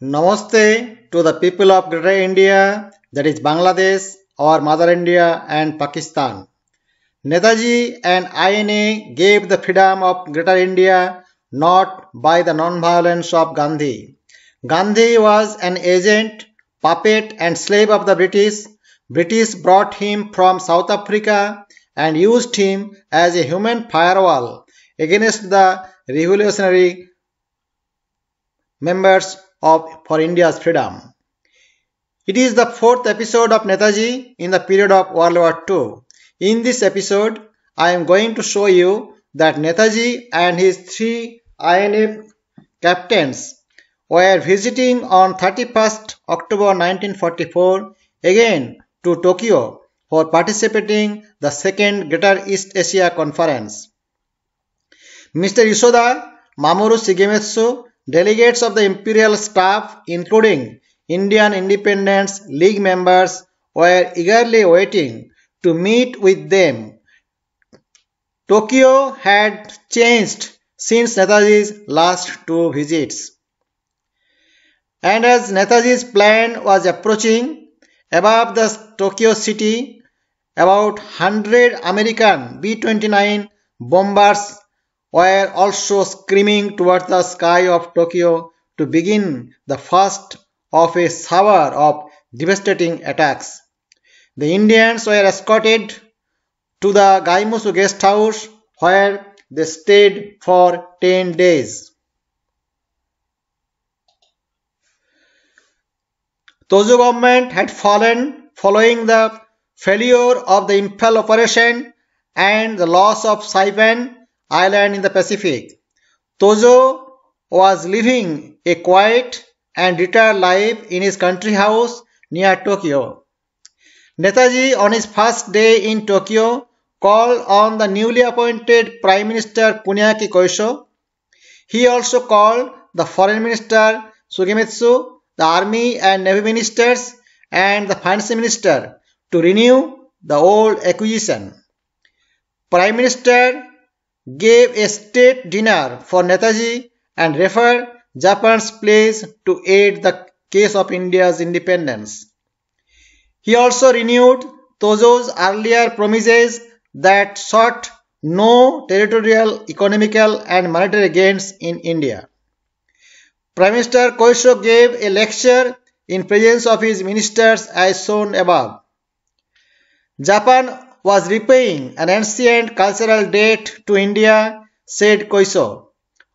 Namaste to the people of Greater India, that is Bangladesh, our mother India and Pakistan. Netaji and INA gave the freedom of Greater India not by the non-violence of Gandhi. Gandhi was an agent, puppet and slave of the British. British brought him from South Africa and used him as a human firewall against the revolutionary members for India's freedom. It is the fourth episode of Netaji in the period of World War II. In this episode, I am going to show you that Netaji and his three INA captains were visiting on 31st October 1944 again to Tokyo for participating the second Greater East Asia Conference. Mr. Yasuda, Mamoru Shigemitsu, delegates of the imperial staff, including Indian Independence League members, were eagerly waiting to meet with them. Tokyo had changed since Netaji's last two visits. And as Netaji's plane was approaching, above the Tokyo city, about 100 American B-29 bombers were also screaming towards the sky of Tokyo to begin the first of a shower of devastating attacks. The Indians were escorted to the Gaimusu guest house where they stayed for 10 days. Tojo government had fallen following the failure of the Imphal operation and the loss of Saipan Island in the Pacific. Tojo was living a quiet and retired life in his country house near Tokyo. Netaji, on his first day in Tokyo, called on the newly appointed Prime Minister Kuniaki Koisho. He also called the Foreign Minister Sugemitsu, the Army and Navy Ministers, and the Finance Minister to renew the old acquisition. Prime Minister gave a state dinner for Netaji and referred Japan's pledge to aid the case of India's independence. He also renewed Tojo's earlier promises that sought no territorial, economical and monetary gains in India. Prime Minister Koisho gave a lecture in presence of his ministers as shown above. Japan was repaying an ancient cultural debt to India, said Koisho.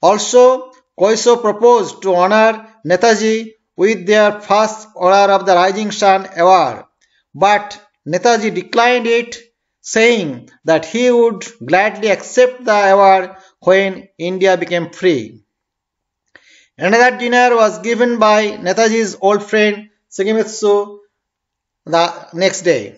Also, Koisho proposed to honor Netaji with their first Order of the Rising Sun award, but Netaji declined it, saying that he would gladly accept the award when India became free. Another dinner was given by Netaji's old friend Shigemitsu the next day.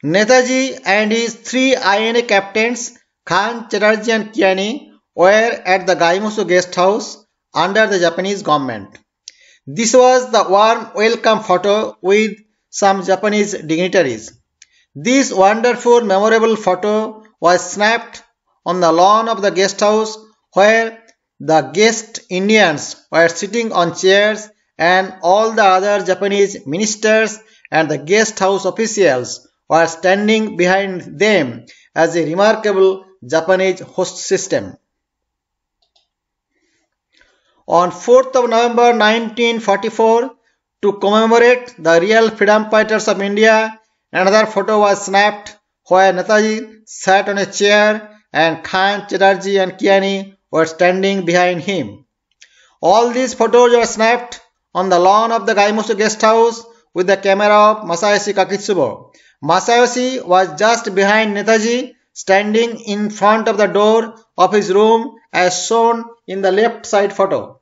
Netaji and his three INA captains, Khan, Chatterjee and Kiani, were at the Gaimusu guest house under the Japanese government. This was the warm welcome photo with some Japanese dignitaries. This wonderful memorable photo was snapped on the lawn of the guest house where the guest Indians were sitting on chairs and all the other Japanese ministers and the guest house officials were standing behind them as a remarkable Japanese host system. On 4th of November 1944, to commemorate the real freedom fighters of India, another photo was snapped where Netaji sat on a chair and Khan, Chatterjee and Kiani were standing behind him. All these photos were snapped on the lawn of the Gaimusu guest house with the camera of Masayoshi Kakitsubo. Masayoshi was just behind Netaji, standing in front of the door of his room as shown in the left side photo.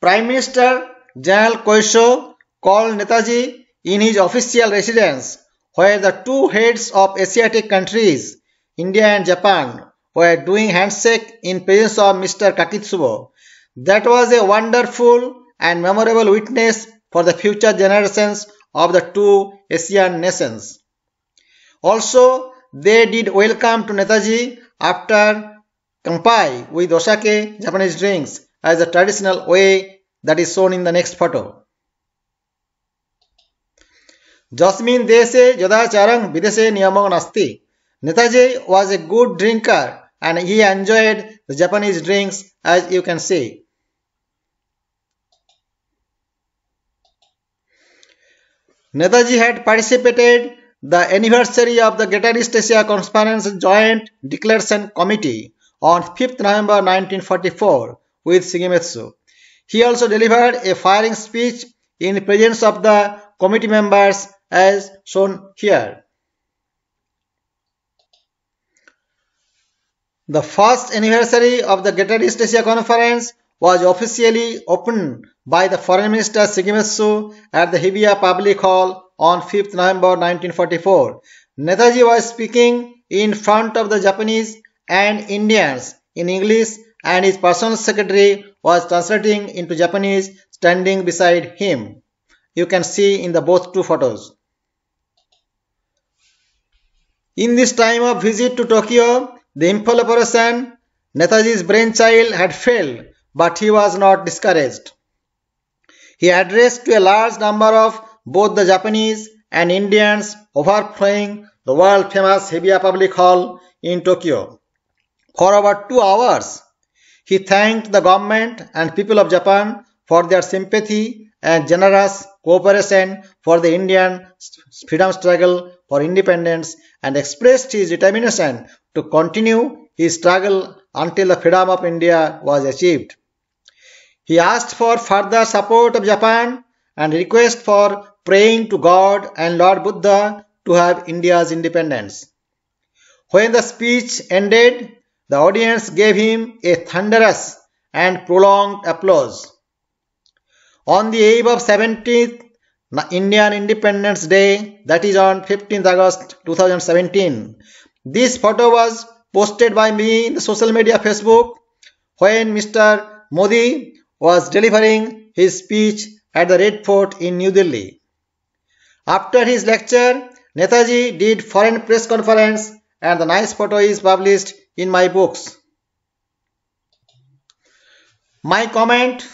Prime Minister General Koisho called Netaji in his official residence where the two heads of Asiatic countries, India and Japan, were doing handshake in presence of Mr. Kakitsubo. That was a wonderful and memorable witness for the future generations of the two Asian nations. Also, they did welcome to Netaji after Kampai with osake, Japanese drinks, as the traditional way that is shown in the next photo. Jasmine dese yodacharang videse niyamang nasti. Netaji was a good drinker and he enjoyed the Japanese drinks, as you can see. Netaji had participated the anniversary of the Greater East Asia Conference Joint Declaration Committee on 5th November 1944 with Shigemitsu. He also delivered a firing speech in presence of the committee members as shown here. The first anniversary of the Greater East Asia Conference was officially opened by the Foreign Minister Shigemitsu at the Hibiya Public Hall on 5th November 1944. Netaji was speaking in front of the Japanese and Indians in English and his personal secretary was translating into Japanese standing beside him. You can see in the both two photos. In this time of visit to Tokyo, the Imphal operation, Netaji's brainchild had failed, but he was not discouraged. He addressed to a large number of both the Japanese and Indians overflowing the world-famous Hibiya Public Hall in Tokyo. For over 2 hours, he thanked the government and people of Japan for their sympathy and generous cooperation for the Indian freedom struggle for independence and expressed his determination to continue his struggle until the freedom of India was achieved. He asked for further support of Japan and requested for praying to God and Lord Buddha to have India's independence. When the speech ended, the audience gave him a thunderous and prolonged applause. On the eve of 17th Indian Independence Day, that is on 15th August 2017, this photo was posted by me in the social media Facebook when Mr. Modi was delivering his speech at the Red Fort in New Delhi. After his lecture, Netaji did foreign press conference and the nice photo is published in my books. My comment: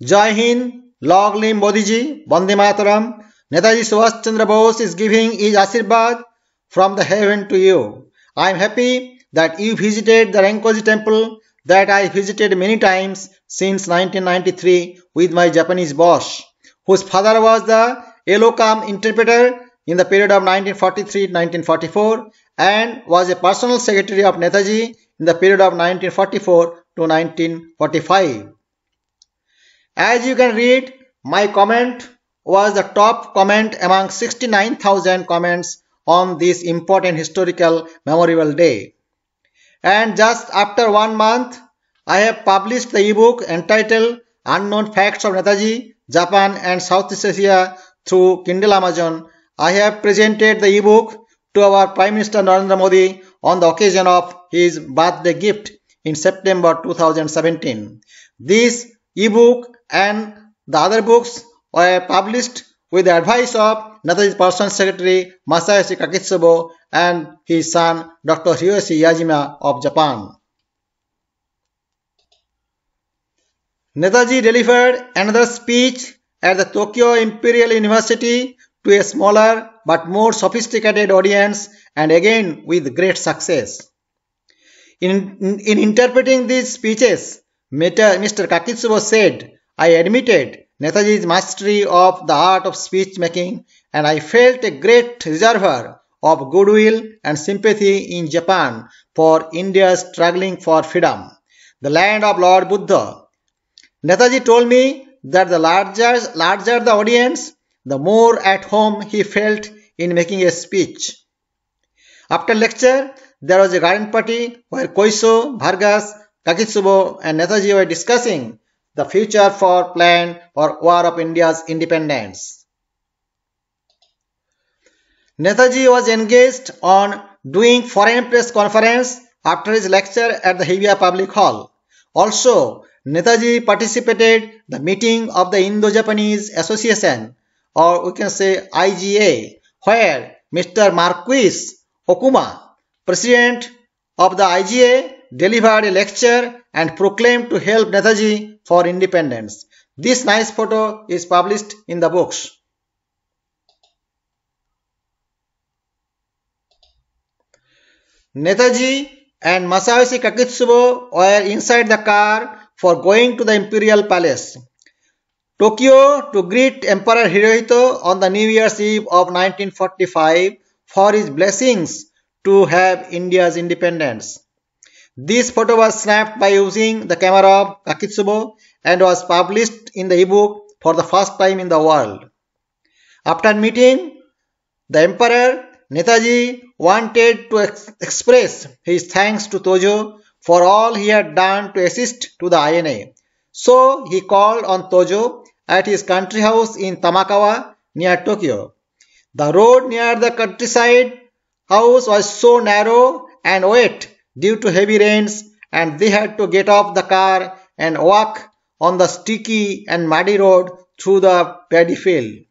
Jai Hind, Long live Modiji, Vande Mataram. Netaji Subhash Chandra Bose is giving his Ashirwad from the heaven to you. I am happy that you visited the Renkoji temple that I visited many times since 1993 with my Japanese boss, whose father was the Elokam interpreter in the period of 1943-1944 and was a personal secretary of Netaji in the period of 1944 to 1945. As you can read, my comment was the top comment among 69,000 comments on this important historical memorable day. And just after 1 month, I have published the ebook entitled Unknown Facts of Netaji, Japan and Southeast Asia through Kindle Amazon. I have presented the ebook to our Prime Minister Narendra Modi on the occasion of his birthday gift in September 2017. This ebook and the other books were published with the advice of Netaji's personal secretary Masayoshi Kakitsubo and his son Dr. Hiroshi Yajima of Japan. Netaji delivered another speech at the Tokyo Imperial University to a smaller but more sophisticated audience and again with great success. In interpreting these speeches, Mr. Kakitsubo said, I admitted Netaji's mastery of the art of speech making and I felt a great reservoir of goodwill and sympathy in Japan for India's struggling for freedom, the land of Lord Buddha. Netaji told me that the larger the audience, the more at home he felt in making a speech. After lecture, there was a garden party where Koiso, Vargas, Kakitsubo and Netaji were discussing the future for plan or war of India's independence. Netaji was engaged on doing foreign press conference after his lecture at the Hibiya Public Hall. Also, Netaji participated the meeting of the Indo-Japanese Association, or we can say IGA, where Mr. Marquis Okuma, president of the IGA, delivered a lecture and proclaimed to help Netaji for independence. This nice photo is published in the books. Netaji and Masayoshi Kakitsubo were inside the car for going to the imperial palace, Tokyo, to greet Emperor Hirohito on the New Year's Eve of 1945 for his blessings to have India's independence. This photo was snapped by using the camera of Kakitsubo and was published in the ebook for the first time in the world. After meeting the emperor, Netaji wanted to express his thanks to Tojo for all he had done to assist to the INA. So he called on Tojo at his country house in Tamakawa near Tokyo. The road near the countryside house was so narrow and wet due to heavy rains, and they had to get off the car and walk on the sticky and muddy road through the paddy field.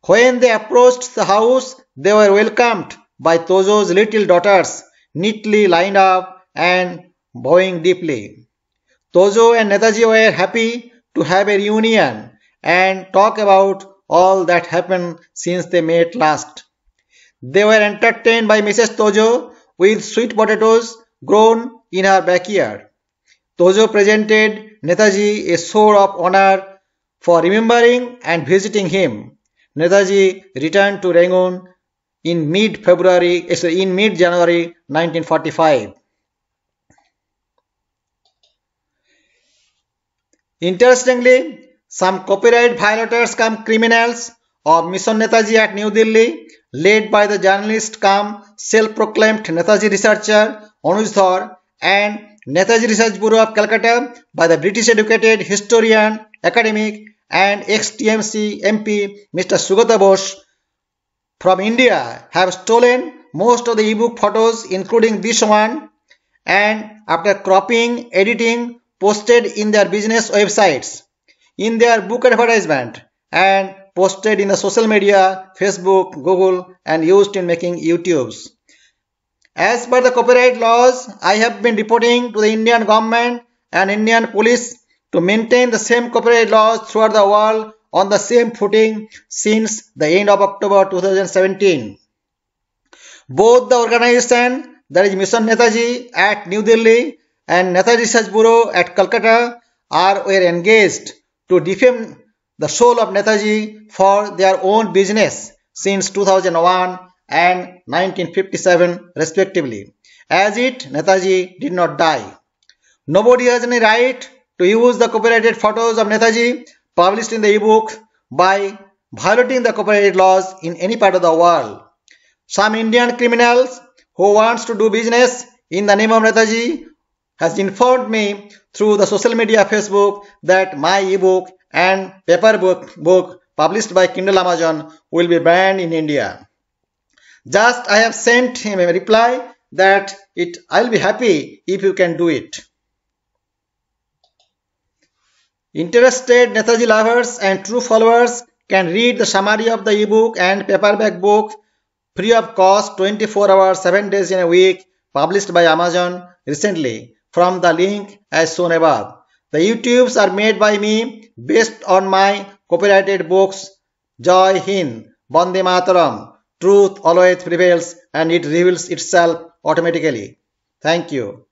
When they approached the house, they were welcomed by Tojo's little daughters, neatly lined up and bowing deeply. Tojo and Netaji were happy to have a reunion and talk about all that happened since they met last. They were entertained by Mrs. Tojo with sweet potatoes grown in her backyard. Tojo presented Netaji a sword of honor for remembering and visiting him. Netaji returned to Rangoon in mid-January 1945. Interestingly, some copyright violators come criminals of Mission Netaji at New Delhi, led by the journalist cum self-proclaimed Netaji researcher Anuj Dhar and Netaji Research Bureau of Calcutta by the British-educated historian, academic and ex-TMC MP Mr. Sugata Bose from India, have stolen most of the ebook photos, including this one, and after cropping, editing, posted in their business websites, in their book advertisement, and posted in the social media, Facebook, Google, and used in making YouTubes. As per the copyright laws, I have been reporting to the Indian government and Indian police to maintain the same copyright laws throughout the world on the same footing since the end of October 2017. Both the organization, that is Mission Netaji at New Delhi and Netaji Research Bureau at Calcutta, were engaged to defame the soul of Netaji for their own business since 2001 and 1957 respectively. As it, Netaji did not die. Nobody has any right to use the copyrighted photos of Netaji published in the ebook by violating the copyright laws in any part of the world. Some Indian criminals who wants to do business in the name of Netaji has informed me through the social media Facebook that my ebook and paper book published by Kindle Amazon will be banned in India. Just I have sent him a reply that I'll be happy if you can do it. Interested Netaji lovers and true followers can read the summary of the ebook and paperback book free of cost 24 hours 7 days in a week published by Amazon recently from the link as shown above. The YouTubes are made by me based on my copyrighted books Jai Hind, Vande Mataram, Truth always prevails and it reveals itself automatically. Thank you.